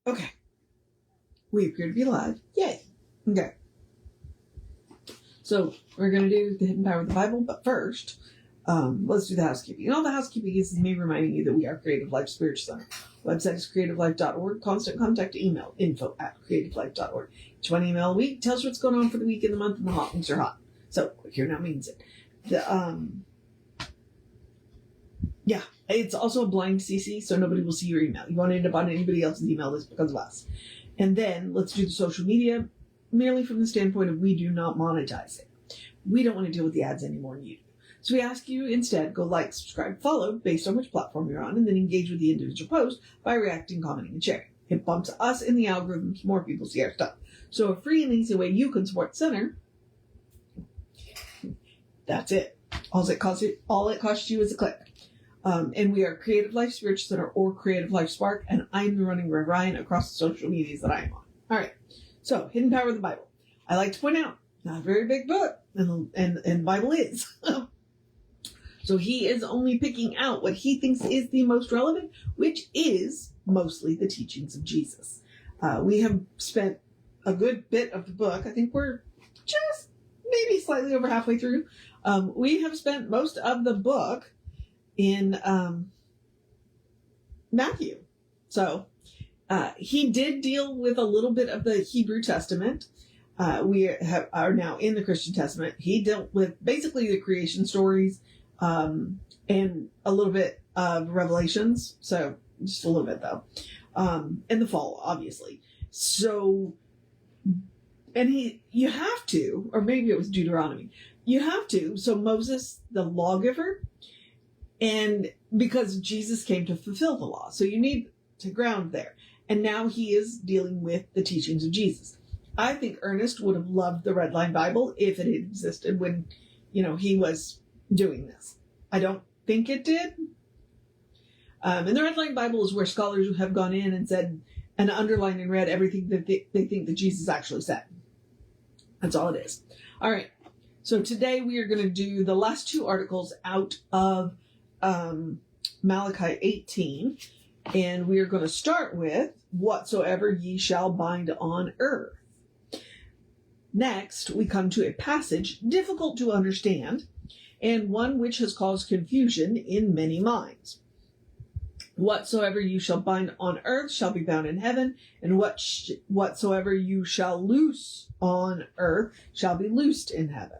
Okay. We appear to be live. Yay. Okay. So we're going to do the hidden power of the Bible, but first, let's do the housekeeping. And all the housekeeping is me reminding you that we are Creative Life Spiritual Center. Website is creativelife.org. Constant contact email, info@creativelife.org. Each one email a week tells you what's going on for the week and the month, and the hot things are hot. So, quick here now means it. Yeah, it's also a blind CC, so nobody will see your email. You won't end up on anybody else's email list because of us. And then let's do the social media merely from the standpoint of we do not monetize it. We don't want to deal with the ads any more than you do. So we ask you instead go like, subscribe, follow based on which platform you're on, and then engage with the individual post by reacting, commenting, and sharing. It bumps us in the algorithms, more people see our stuff. So a free and easy way you can support the center. That's it. All it costs you is a click. And we are Creative Life Spiritual Center or Creative Life Spark, and I'm running Rev Ryan across the social medias that I am on. All right. So, Hidden Power of the Bible. I like to point out, not a very big book, and the Bible is. So he is only picking out what he thinks is the most relevant, which is mostly the teachings of Jesus. We have spent a good bit of the book. I think we're just maybe slightly over halfway through. We have spent most of the book in Matthew. So he did deal with a little bit of the Hebrew Testament. We are now in the Christian Testament. He dealt with basically the creation stories and a little bit of Revelations. So just a little bit though. And the fall, obviously. So, and you have to, or maybe it was Deuteronomy. You have to. So Moses, the lawgiver, and because Jesus came to fulfill the law. So you need to ground there. And now he is dealing with the teachings of Jesus. I think Ernest would have loved the Red Line Bible if it had existed when, he was doing this. I don't think it did. And the Red Line Bible is where scholars have gone in and said, and underlined and read everything that they think that Jesus actually said. That's all it is. All right. So today we are going to do the last two articles out of Malachi 18, and we are going to start with whatsoever ye shall bind on earth. Next, we come to a passage difficult to understand and one which has caused confusion in many minds. Whatsoever you shall bind on earth shall be bound in heaven, and whatsoever you shall loose on earth shall be loosed in heaven.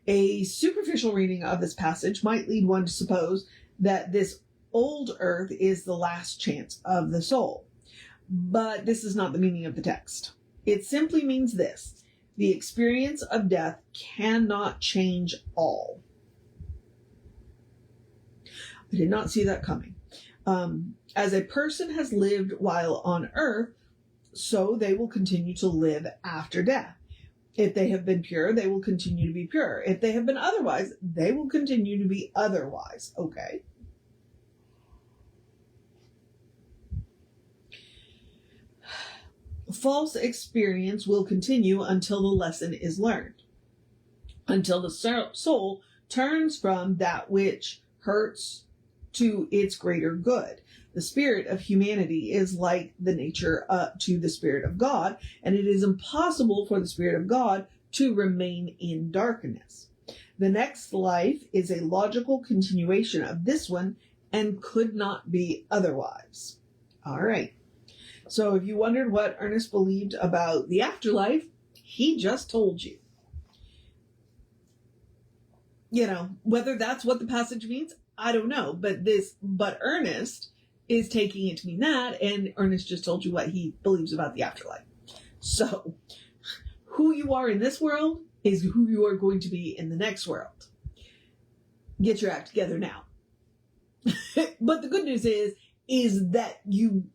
A superficial reading of this passage might lead one to suppose that this old earth is the last chance of the soul. But this is not the meaning of the text. It simply means this: the experience of death cannot change all. I did not see that coming. As a person has lived while on earth, so they will continue to live after death. If they have been pure, they will continue to be pure. If they have been otherwise, they will continue to be otherwise. Okay. False experience will continue until the lesson is learned, until the soul turns from that which hurts to its greater good. The spirit of humanity is like the nature to the Spirit of God, and it is impossible for the Spirit of God to remain in darkness. The next life is a logical continuation of this one and could not be otherwise. All right. So if you wondered what Ernest believed about the afterlife, he just told you. Whether that's what the passage means, I don't know. But Ernest is taking it to mean that, and Ernest just told you what he believes about the afterlife. So, who you are in this world is who you are going to be in the next world. Get your act together now. But the good news is that you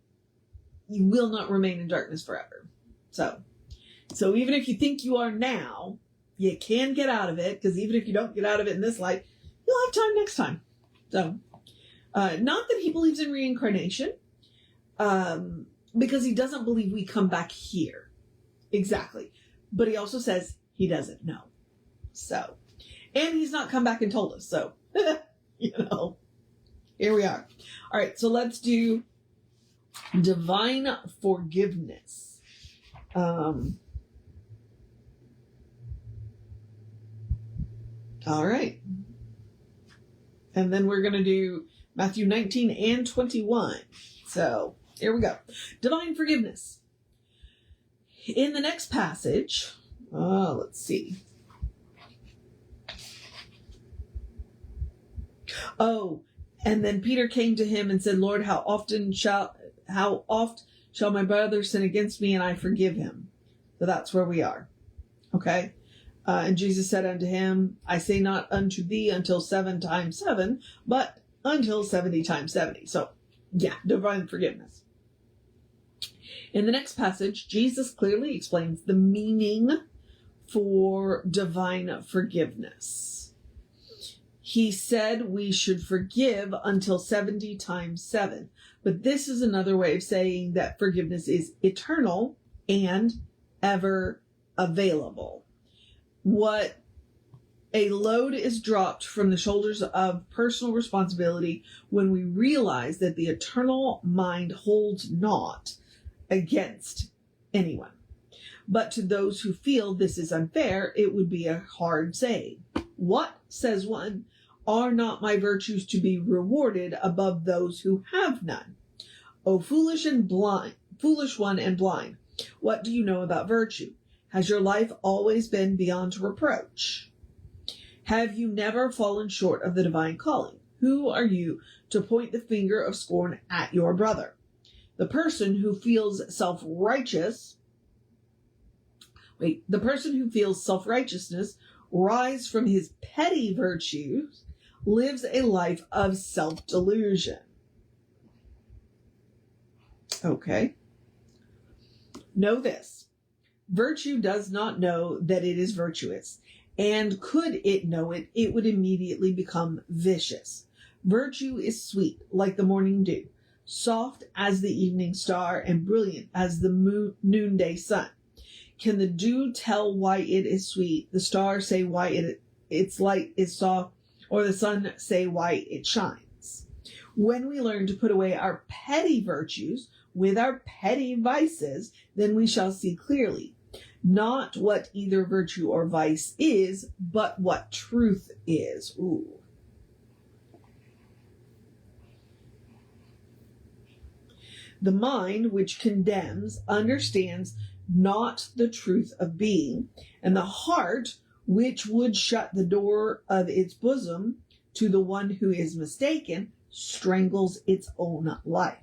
will not remain in darkness forever. So even if you think you are now, you can get out of it, because even if you don't get out of it in this life, you'll have time next time. So, not that he believes in reincarnation, because he doesn't believe we come back here. Exactly. But he also says he doesn't know. So, and he's not come back and told us. So, here we are. All right. So let's do Divine forgiveness. All right. And then we're going to do Matthew 19 and 21. So here we go. Divine forgiveness. In the next passage, let's see. Oh, and then Peter came to him and said, Lord, how oft shall my brother sin against me and I forgive him? So that's where we are. Okay. And Jesus said unto him, I say not unto thee until 7 times 7, but until 70 times 70. So yeah, divine forgiveness. In the next passage, Jesus clearly explains the meaning for divine forgiveness. He said we should forgive until 70 times 7. But this is another way of saying that forgiveness is eternal and ever available. What a load is dropped from the shoulders of personal responsibility when we realize that the eternal mind holds not against anyone. But to those who feel this is unfair, it would be a hard saying. What, says one, are not my virtues to be rewarded above those who have none? O foolish one and blind, what do you know about virtue? Has your life always been beyond reproach? Have you never fallen short of the divine calling? Who are you to point the finger of scorn at your brother? The person who feels self-righteousness rise from his petty virtues lives a life of self-delusion. Okay. Know this. Virtue does not know that it is virtuous, and could it know it, it would immediately become vicious. Virtue is sweet like the morning dew, soft as the evening star, and brilliant as the noonday sun. Can the dew tell why it is sweet, the star say why its light is soft, or the sun say why it shines? When we learn to put away our petty virtues with our petty vices, then we shall see clearly, not what either virtue or vice is, but what truth is. Ooh. The mind which condemns understands not the truth of being, and the heart which would shut the door of its bosom to the one who is mistaken strangles its own life,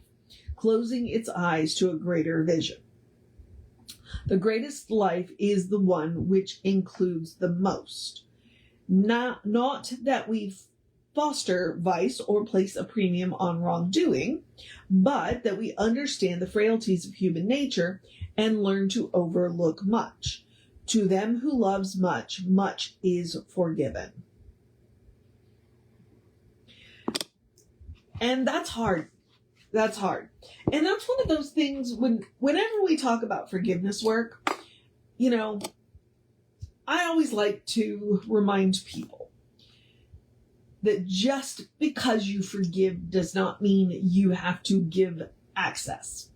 closing its eyes to a greater vision. The greatest life is the one which includes the most. Not that we foster vice or place a premium on wrongdoing, but that we understand the frailties of human nature and learn to overlook much. To them who loves much, much is forgiven. And that's hard. That's hard. And that's one of those things whenever we talk about forgiveness work, I always like to remind people that just because you forgive does not mean you have to give access.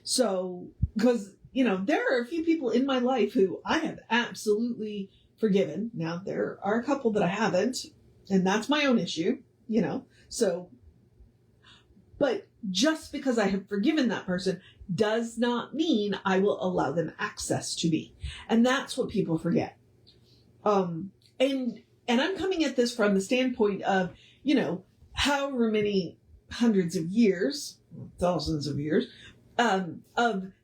So, because, there are a few people in my life who I have absolutely forgiven. Now, there are a couple that I haven't, and that's my own issue, so, but just because I have forgiven that person does not mean I will allow them access to me. And that's what people forget. And I'm coming at this from the standpoint of, however many hundreds of years, thousands of years, of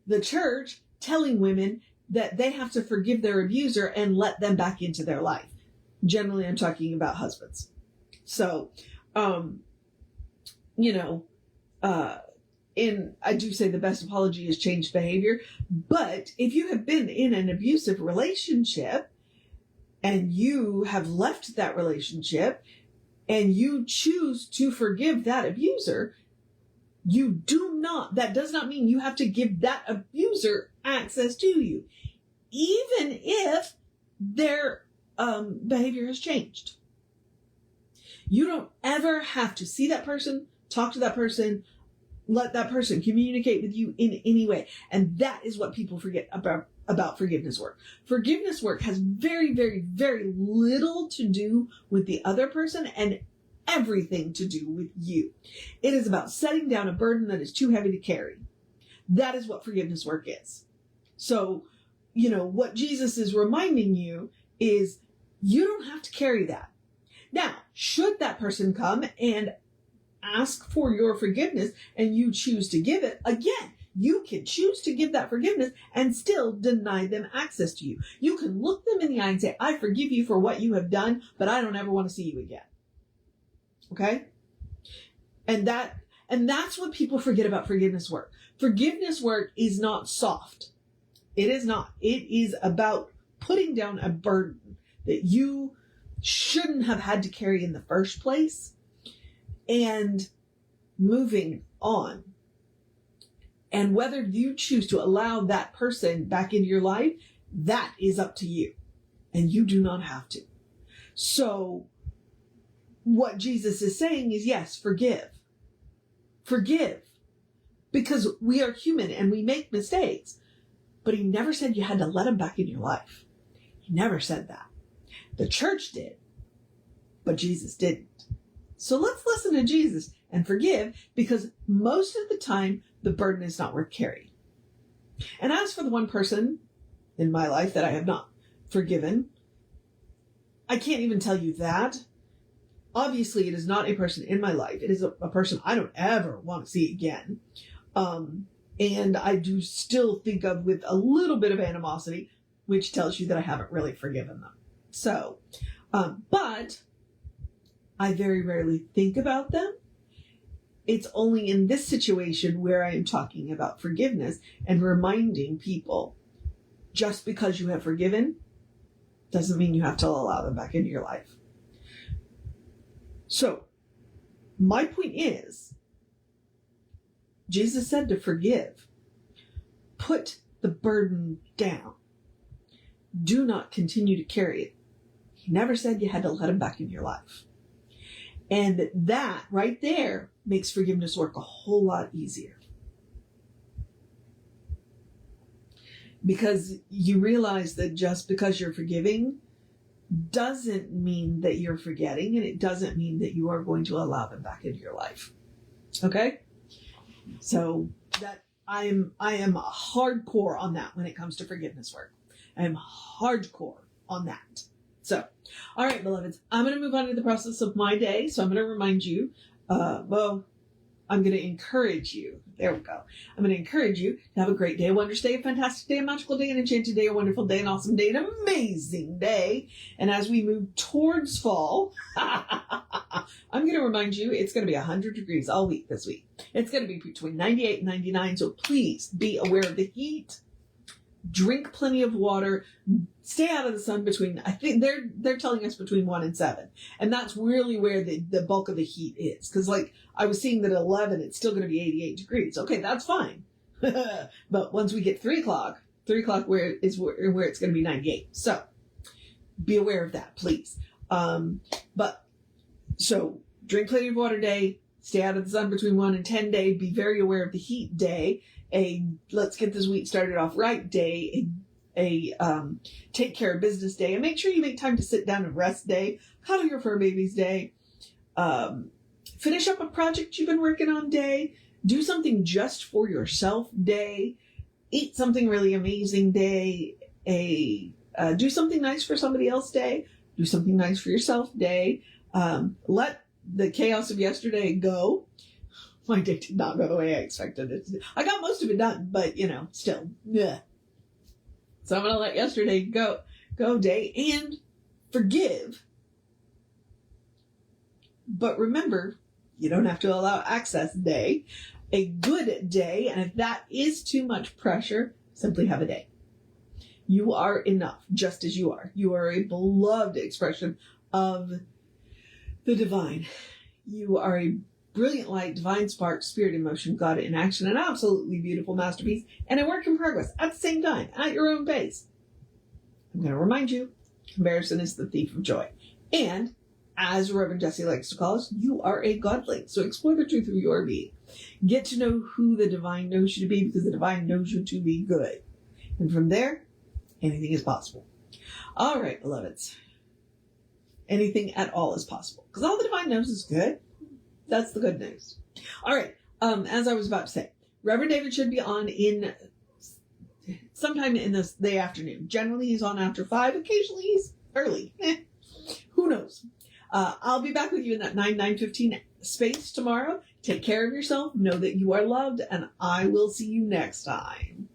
the church telling women that they have to forgive their abuser and let them back into their life. Generally, I'm talking about husbands. So, I do say the best apology is changed behavior, but if you have been in an abusive relationship and you have left that relationship and you choose to forgive that abuser, that does not mean you have to give that abuser access to you, even if their behavior has changed. You don't ever have to see that person, talk to that person, let that person communicate with you in any way. And that is what people forget about forgiveness work. Forgiveness work has very, very, very little to do with the other person and everything to do with you. It is about setting down a burden that is too heavy to carry. That is what forgiveness work is. So, what Jesus is reminding you is you don't have to carry that. Now, should that person come and ask for your forgiveness and you choose to give it, again, you can choose to give that forgiveness and still deny them access to you. You can look them in the eye and say, I forgive you for what you have done, but I don't ever want to see you again. Okay? And that's what people forget about forgiveness work. Forgiveness work is not soft. It is not. It is about putting down a burden that you shouldn't have had to carry in the first place and moving on. And whether you choose to allow that person back into your life, that is up to you. And you do not have to. So what Jesus is saying is, yes, forgive. Forgive. Because we are human and we make mistakes. But he never said you had to let him back in your life. He never said that. The church did. But Jesus didn't. So let's listen to Jesus and forgive, because most of the time, the burden is not worth carrying. And as for the one person in my life that I have not forgiven, I can't even tell you that. Obviously, it is not a person in my life. It is a person I don't ever want to see again. And I do still think of with a little bit of animosity, which tells you that I haven't really forgiven them. So, but I very rarely think about them. It's only in this situation where I am talking about forgiveness and reminding people, just because you have forgiven doesn't mean you have to allow them back into your life. So, my point is, Jesus said to forgive. Put the burden down. Do not continue to carry it. He never said you had to let him back in your life. And that right there makes forgiveness work a whole lot easier. Because you realize that just because you're forgiving doesn't mean that you're forgetting, and it doesn't mean that you are going to allow them back into your life. Okay? So that I am hardcore on that when it comes to forgiveness work. I am hardcore on that. So, all right, beloveds, I'm going to move on to the process of my day. So I'm going to remind you, I'm going to encourage you. There we go. I'm going to encourage you to have a great day, a wondrous day, a fantastic day, a magical day, an enchanted day, a wonderful day, an awesome day, an amazing day. And as we move towards fall, I'm going to remind you it's going to be 100 degrees all week this week. It's going to be between 98 and 99. So please be aware of the heat. Drink plenty of water. Stay out of the sun between, I think they're telling us between 1 and 7. And that's really where the bulk of the heat is. Because like I was seeing that at 11, it's still going to be 88 degrees. Okay, that's fine. But once we get 3 o'clock where it's going to be 98. So be aware of that, please. So drink plenty of water day. Stay out of the sun between 1 and 10 day. Be very aware of the heat day. A let's get this week started off right day, a take care of business day, and make sure you make time to sit down and rest day, cuddle your fur babies day, finish up a project you've been working on day, do something just for yourself day, eat something really amazing day, do something nice for somebody else day, do something nice for yourself day, let the chaos of yesterday go. My day did not go the way I expected it to. I got most of it done, but, still. Yeah. So I'm going to let yesterday go day and forgive. But remember, you don't have to allow access day. A good day, and if that is too much pressure, simply have a day. You are enough, just as you are. You are a beloved expression of the divine. You are a brilliant light, divine spark, spirit in motion, God in action, an absolutely beautiful masterpiece, and a work in progress at the same time, at your own pace. I'm going to remind you, comparison is the thief of joy. And as Reverend Jesse likes to call us, you are a godling. So explore the truth of your being. Get to know who the divine knows you to be, because the divine knows you to be good. And from there, anything is possible. All right, beloveds. Anything at all is possible. Because all the divine knows is good. That's the good news. All right. As I was about to say, Reverend David should be on in sometime in the afternoon. Generally, he's on after 5. Occasionally, he's early. Who knows? I'll be back with you in that 9:15 space tomorrow. Take care of yourself. Know that you are loved. And I will see you next time.